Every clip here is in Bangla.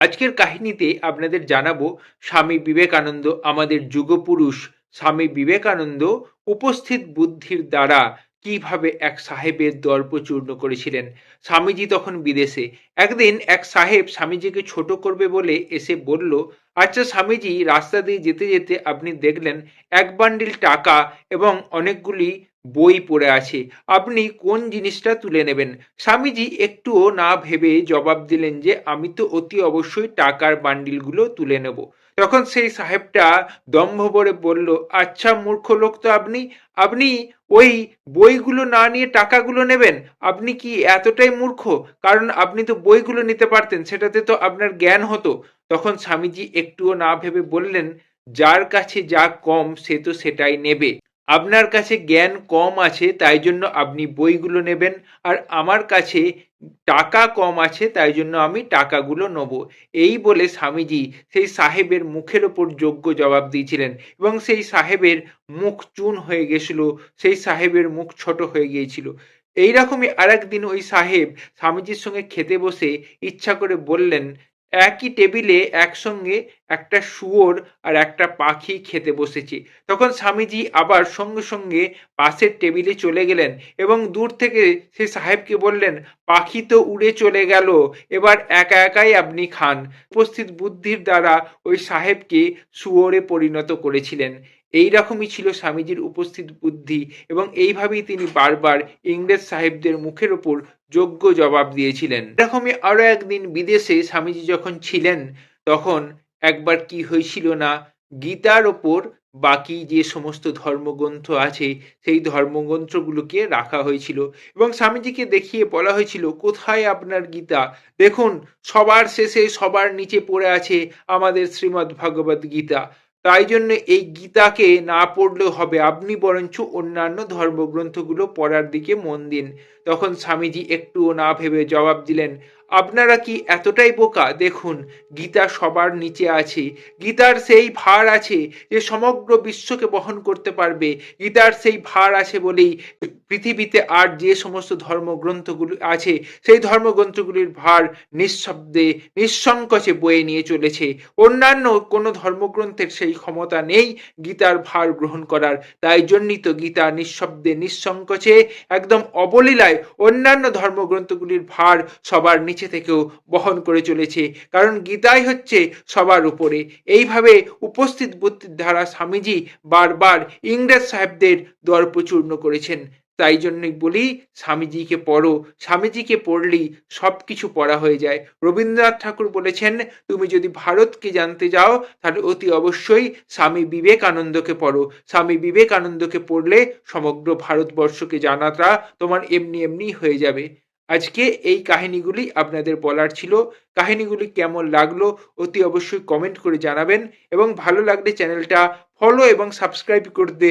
আজকের কাহিনীতে আপনাদের জানাবো স্বামী বিবেকানন্দ, আমাদের যুগপুরুষ স্বামী বিবেকানন্দ উপস্থিত বুদ্ধির দ্বারা কিভাবে এক সাহেবের দর্প চূর্ণ করেছিলেন। স্বামীজি তখন বিদেশে। একদিন এক সাহেব স্বামীজিকে ছোট করবে বলে এসে বলল, আচ্ছা স্বামীজি, রাস্তা দিয়ে যেতে যেতে আপনি দেখলেন এক বান্ডিল টাকা এবং অনেকগুলি বই পড়ে আছে, আপনি কোন জিনিসটা তুলে নেবেন? স্বামীজি একটুও না ভেবে জবাব দিলেন যে আমি তো অতি অবশ্যই টাকার বান্ডিলগুলো তুলে নেব। তখন সেই সাহেবটা দম্ভ ভরে বলল, আচ্ছা মূর্খ লোক তো আপনি, আপনি ওই বইগুলো না নিয়ে টাকাগুলো নেবেন? আপনি কি এতটাই মূর্খ? কারণ আপনি তো বইগুলো নিতে পারতেন, সেটাতে তো আপনার জ্ঞান হতো। তখন স্বামীজি একটুও না ভেবে বললেন, যার কাছে যা কম সে তো সেটাই নেবে। আপনার কাছে জ্ঞান কম আছে তাই জন্য আপনি বইগুলো নেবেন, আর আমার কাছে টাকা কম আছে তাই জন্য আমি টাকাগুলো নেব। এই বলে স্বামীজি সেই সাহেবের মুখের ওপর যোগ্য জবাব দিয়েছিলেন এবং সেই সাহেবের মুখ চূন হয়ে গেছিল, সেই সাহেবের মুখ ছোট হয়ে গিয়েছিল। এইরকমই আর একদিন ওই সাহেব স্বামীজির সঙ্গে খেতে বসে ইচ্ছা করে বললেন, একই টেবিলে একসঙ্গে একটা শুয়োর আর একটা পাখি খেতে বসেছে। তখন স্বামীজি আবার সঙ্গে সঙ্গে পাশের টেবিলে চলে গেলেন এবং দূর থেকে সেই সাহেবকে বললেন, পাখি তো উড়ে চলে গেল, এবার একা একাই আপনি খান। উপস্থিত বুদ্ধির দ্বারা ওই সাহেবকে শুয়োরে পরিণত করেছিলেন। এই রকমই ছিল স্বামীজির উপস্থিত বুদ্ধি এবং এইভাবেই তিনি বারবার ইংরেজ সাহেবদের মুখের ওপর যোগ্য জবাব দিয়েছিলেন। এরকমই আরো একদিন বিদেশে স্বামীজি যখন ছিলেন, তখন একবার কি হয়েছিল না, গীতার ওপর বাকি যে সমস্ত ধর্মগ্রন্থ আছে সেই ধর্মগ্রন্থগুলোকে রাখা হয়েছিল এবং স্বামীজিকে দেখিয়ে বলা হয়েছিল, কোথায় আপনার গীতা? দেখুন, সবার শেষে সবার নিচে পড়ে আছে আমাদের শ্রীমদ্ ভগবত গীতা। তাই জন্য এই গীতাকে না পড়লেও হবে, আপনি বরঞ্চ অন্যান্য ধর্মগ্রন্থগুলো পড়ার দিকে মন দিন। তখন স্বামীজি একটুও না ভেবে জবাব দিলেন, আপনারা কি এতটাই বোকা? দেখুন, গীতা সবার নিচে আছে। গীতার সেই ভার আছে যে সমগ্র বিশ্বকে বহন করতে পারবে। গীতার সেই ভার আছে বলেই পৃথিবীতে আর যে সমস্ত ধর্মগ্রন্থগুলি আছে সেই ধর্মগ্রন্থগুলির ভার নিঃশব্দে নিঃসংকোচে বয়ে নিয়ে চলেছে। অন্যান্য কোনো ধর্মগ্রন্থের সেই ক্ষমতা নেই গীতার ভার গ্রহণ করার। তাই জন্যই তো গীতা নিঃশব্দে নিঃসংকোচে একদম অবলীলায় অন্যান্য ধর্মগ্রন্থগুলির ভার সবার নিচে থেকেও বহন করে চলেছে, কারণ গীতাই হচ্ছে সবার উপরে। এইভাবে উপস্থিত বুদ্ধির দ্বারা স্বামীজি বারবার ইংরেজ সাহেবদের দর্পচূর্ণ করেছেন। তাই জন্যই বলি, স্বামীজিকে পড়ো, স্বামীজিকে পড়লেই সব কিছু পড়া হয়ে যায়। রবীন্দ্রনাথ ঠাকুর বলেছেন, তুমি যদি ভারতকে জানতে যাও তাহলে অতি অবশ্যই স্বামী বিবেকানন্দকে পড়ো। স্বামী বিবেকানন্দকে পড়লে সমগ্র ভারতবর্ষকে জানাটা তোমার এমনি এমনি হয়ে যাবে। আজকে এই কাহিনীগুলি আপনাদের বলার ছিল। কাহিনীগুলি কেমন লাগলো অতি অবশ্যই কমেন্ট করে জানাবেন এবং ভালো লাগলে চ্যানেলটা ফলো এবং সাবস্ক্রাইব করতে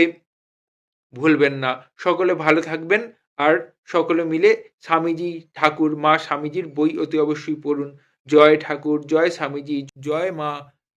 ভুলবেন না। সকলে ভালো থাকবেন আর সকলে মিলে স্বামীজি ঠাকুর মা স্বামীজির বই অতি অবশ্যই পড়ুন। জয় ঠাকুর, জয় স্বামীজি, জয় মা।